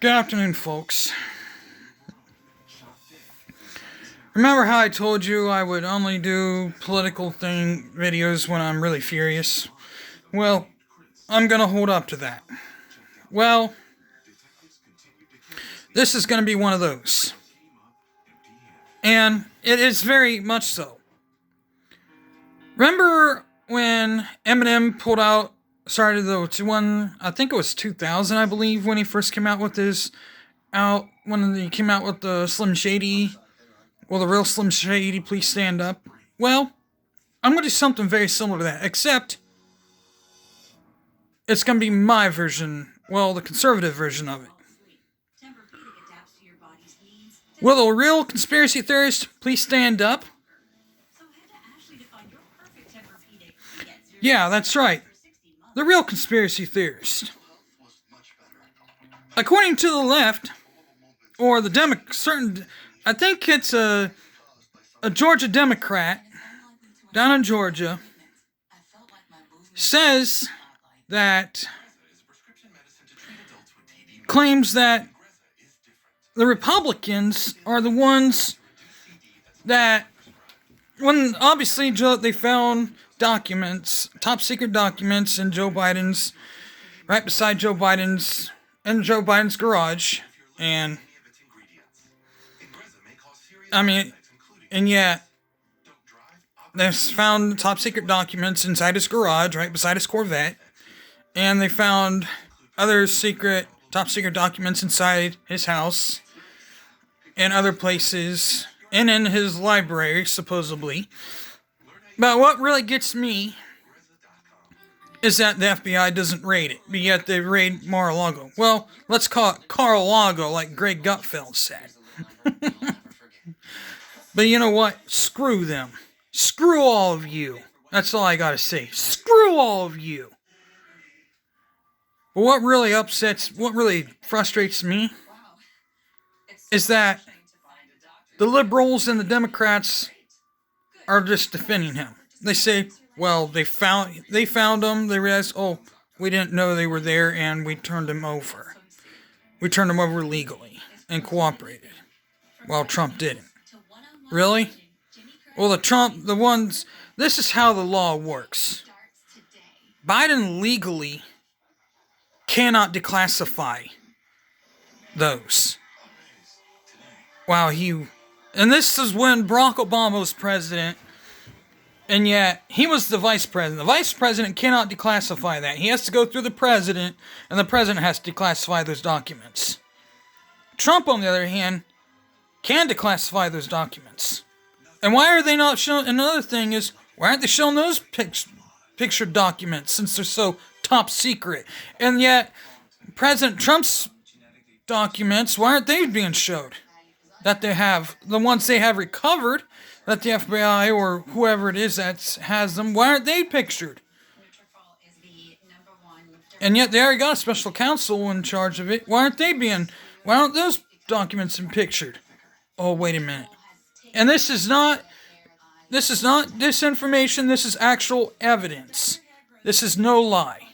Good afternoon, folks. Remember how I told you I would only do political videos when I'm really furious? Well, I'm gonna hold up to that. Well, this is gonna be one of those. And it is very much so. Remember when Eminem I think it was 2000, I believe, when he first came out with when he came out with the Slim Shady, the real Slim Shady, please stand up. Well, I'm going to do something very similar to that, except it's going to be my version, the conservative version of it. Will a real conspiracy theorist please stand up? Yeah, that's right. The real conspiracy theorist. According to the left, or the I think it's a Georgia Democrat down in Georgia, claims that the Republicans are the ones that, when obviously they found documents, top secret documents in right beside Joe Biden's garage, and yet they found top secret documents inside his garage, right beside his Corvette, and they found other top secret documents inside his house and other places, and in his library, supposedly. But what really gets me is that the FBI doesn't raid it, but yet they raid Mar-a-Lago. Well, let's call it Car-a-Lago, like Greg Gutfeld said. But you know what? Screw them. Screw all of you. That's all I gotta say. Screw all of you. But what really frustrates me is that the liberals and the Democrats are just defending him. They say, well, they found them, they realized, we didn't know they were there, and we turned them over. We turned them over legally and cooperated, while Trump didn't. Really? Well, this is how the law works. Biden legally cannot declassify those. And this is when Barack Obama was president, and yet he was the vice president. The vice president cannot declassify that. He has to go through the president, and the president has to declassify those documents. Trump, on the other hand, can declassify those documents. And why are they not showing? Another thing is, why aren't they showing those pictured documents, since they're so top secret? And yet, President Trump's documents, why aren't they being showed? That they have, the ones they have recovered, that the FBI or whoever it is that has them, why aren't they pictured? And yet they already got a special counsel in charge of it. Why aren't those documents pictured? Oh, wait a minute. And this is not disinformation, this is actual evidence. This is no lie.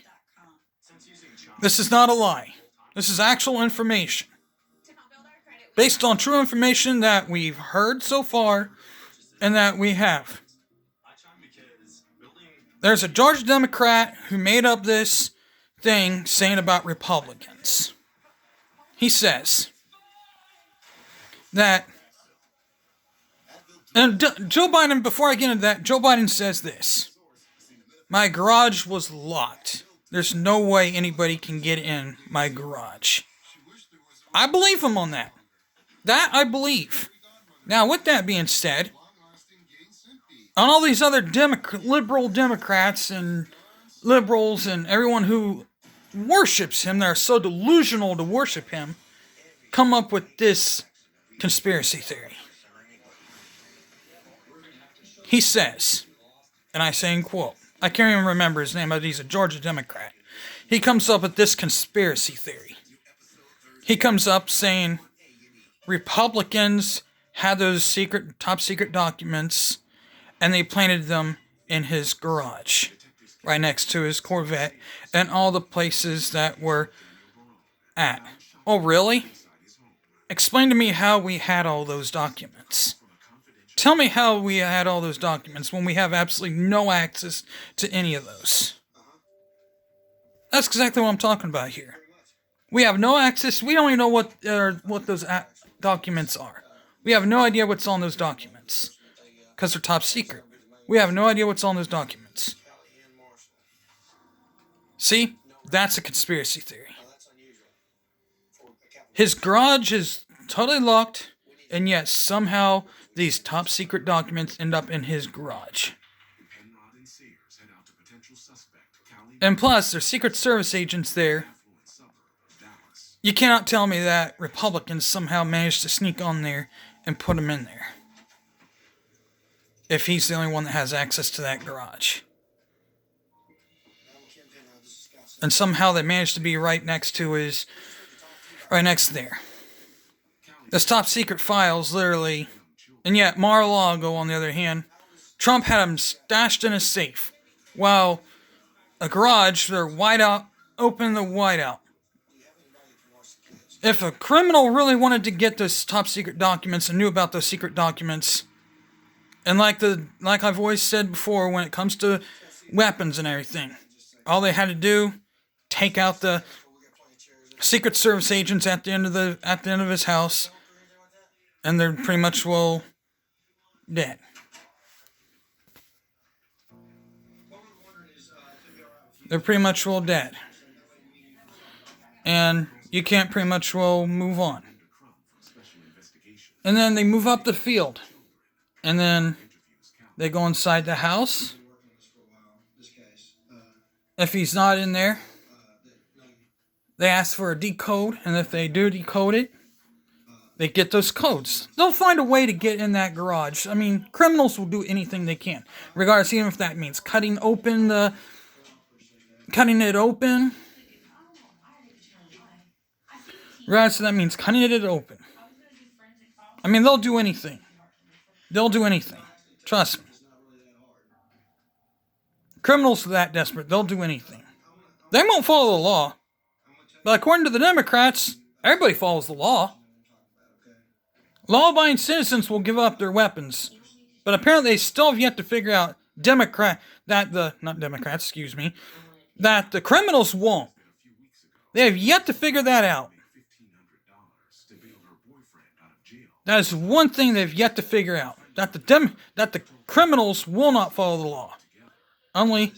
This is not a lie. This is actual information. Based on true information that we've heard so far and that we have. There's a Georgia Democrat who made up this thing saying about Republicans. He says that, and Joe Biden, before I get into that, Joe Biden says this: my garage was locked. There's no way anybody can get in my garage. I believe him on that. That I believe. Now, with that being said, on all these other liberal Democrats and liberals and everyone who worships him, that are so delusional to worship him, come up with this conspiracy theory. He says, and I say in quote, I can't even remember his name, but he's a Georgia Democrat. He comes up with this conspiracy theory. He comes up saying Republicans had those top secret documents, and they planted them in his garage, right next to his Corvette, and all the places that were at. Oh, really? Explain to me how we had all those documents. Tell me how we had all those documents when we have absolutely no access to any of those. That's exactly what I'm talking about here. We have no access. We don't even know what those documents are. We have no idea what's on those documents because they're top secret. We have no idea what's on those documents. See? That's a conspiracy theory. His garage is totally locked, and yet somehow these top secret documents end up in his garage. And plus, there's Secret Service agents there. You cannot tell me that Republicans somehow managed to sneak on there and put him in there. If he's the only one that has access to that garage. And somehow they managed to be right next there. This top secret files, literally. And yet, Mar-a-Lago, on the other hand, Trump had them stashed in a safe. While a garage, they're wide out, open the wide out. If a criminal really wanted to get those top secret documents and knew about those secret documents, and like I've always said before, when it comes to weapons and everything, all they had to do, take out the Secret Service agents at the end of his house, and they're pretty much dead. They're pretty much dead. And you can't pretty much move on. And then they move up the field. And then they go inside the house. If he's not in there, they ask for a decode. And if they do decode it, they get those codes. They'll find a way to get in that garage. I mean, criminals will do anything they can. Regardless, even if that means cutting it open. Right, so that means cutting it open. I mean, they'll do anything. Trust me. Criminals are that desperate. They'll do anything. They won't follow the law. But according to the Democrats, everybody follows the law. Law-abiding citizens will give up their weapons. But apparently they still have yet to figure out that the criminals won't. They have yet to figure that out. That is one thing they've yet to figure out. That the criminals will not follow the law. Only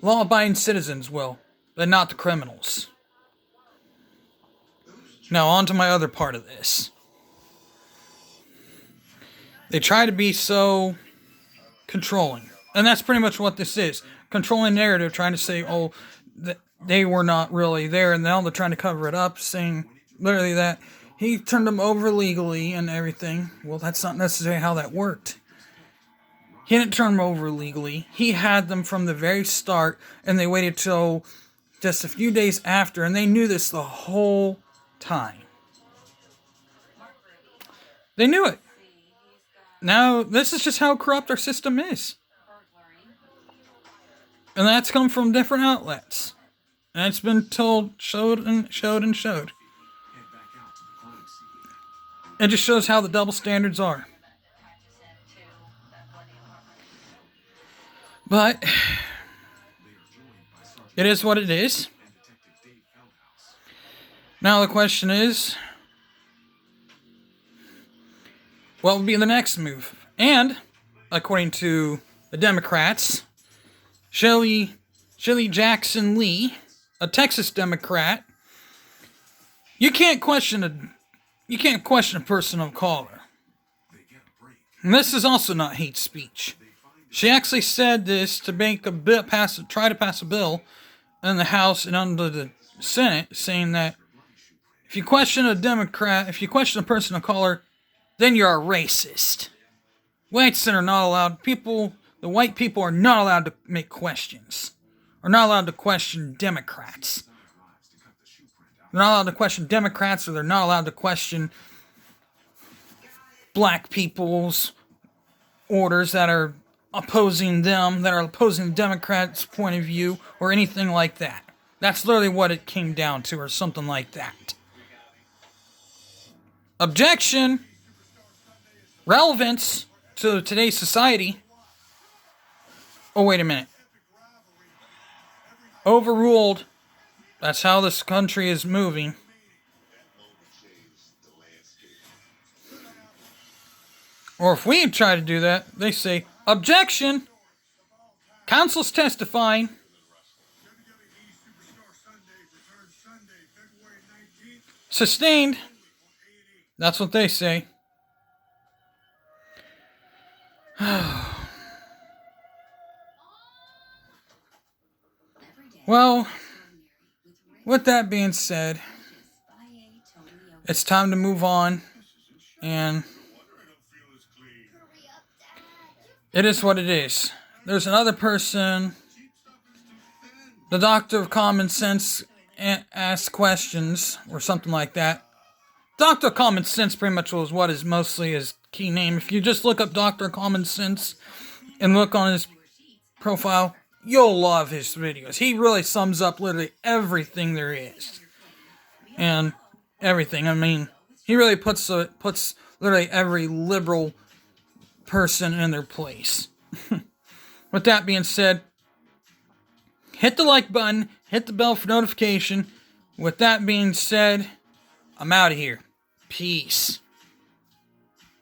law-abiding citizens will, but not the criminals. Now, on to my other part of this. They try to be so controlling. And that's pretty much what this is. Controlling narrative, trying to say, they were not really there, and now they're trying to cover it up, saying literally that he turned them over legally and everything. Well, that's not necessarily how that worked. He didn't turn them over legally. He had them from the very start, and they waited till just a few days after, and they knew this the whole time. They knew it. Now, this is just how corrupt our system is. And that's come from different outlets. And it's been showed. It just shows how the double standards are. But it is what it is. Now the question is, what will be the next move? And, according to the Democrats, Shelley Jackson Lee, a Texas Democrat, you can't question a person of color. And this is also not hate speech. She actually said this to try to pass a bill in the House and under the Senate, saying that if you question a person of color, then you're a racist. Whites are not allowed. The white people are not allowed to make questions. Are not allowed to question Democrats. They're not allowed to question Democrats, or they're not allowed to question black people's orders that are opposing them, that are opposing the Democrats' point of view, or anything like that. That's literally what it came down to, or something like that. Objection. Relevance to today's society. Oh, wait a minute. Overruled. That's how this country is moving. Or if we try to do that, they say, objection. Counsel's testifying. Sustained. That's what they say. Well, with that being said, it's time to move on, and it is what it is. There's another person, the doctor of common sense, asks questions, or something like that. Dr. Common Sense pretty much was what is mostly his key name. If you just look up Dr. Common Sense and look on his profile, you'll love his videos. He really sums up literally everything there is. And everything. I mean, he really puts literally every liberal person in their place. With that being said, hit the like button, hit the bell for notification. With that being said, I'm out of here. Peace.